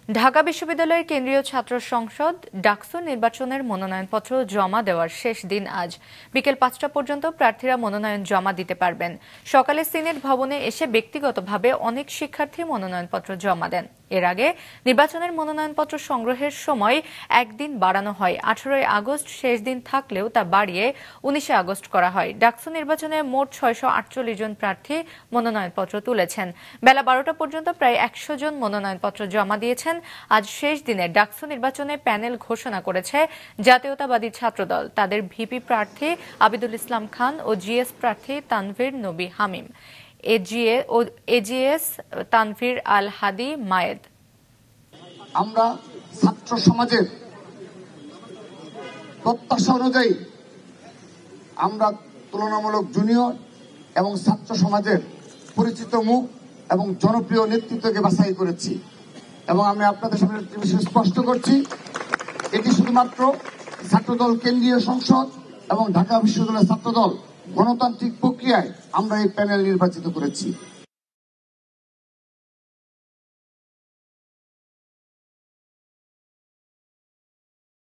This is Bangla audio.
ঢাকা বিশ্ববিদ্যালয়ের কেন্দ্রীয় ছাত্র সংসদ ডাকসু নির্বাচনের মনোনয়নপত্র জমা দেওয়ার শেষ দিন আজ বিকেল ৫টা পর্যন্ত প্রার্থীরা মনোনয়ন জমা দিতে পারবেন। সকালে সিনেট ভবনে এসে ব্যক্তিগতভাবে অনেক শিক্ষার্থী মনোনয়নপত্র জমা দেন। এর আগে নির্বাচনের মনোনয়নপত্র সংগ্রহের সময় একদিন বাড়ানো হয়। ১৮ আগস্ট শেষ দিন থাকলেও তা বাড়িয়ে ১৯ আগস্ট করা হয়। ডাকসু নির্বাচনে মোট ৬৪৮ জন প্রার্থী মনোনয়নপত্র তুলেছেন। বেলা ১২টা পর্যন্ত প্রায় ১০০ জন মনোনয়নপত্র জমা দিয়েছেন। আজ শেষ দিনে ডাকসু নির্বাচনে প্যানেল ঘোষণা করেছে জাতীয়তাবাদী ছাত্রদল। তাদের ভিপি প্রার্থী আবিদুল ইসলাম খান ও জিএস প্রার্থী তানভীর নবী হামিম, এজিএস তানভীর আল হাদি মায়েদ। আমরা ছাত্র সমাজের প্রত্যাশা অনুযায়ী আমরা তুলনামূলক জুনিয়র এবং ছাত্র সমাজের পরিচিত মুখ এবং জনপ্রিয় নেতৃত্বকে বাছাই করেছি এবং আমি আপনাদের সামনে একটি বিষয় স্পষ্ট করছি, এটি শুধুমাত্র ছাত্রদল কেন্দ্রীয় সংসদ এবং ঢাকা বিশ্ববিদ্যালয়ের ছাত্রদল গণতান্ত্রিক প্রক্রিয়ায় আমরা এই প্যানেল নির্বাচিত করেছি।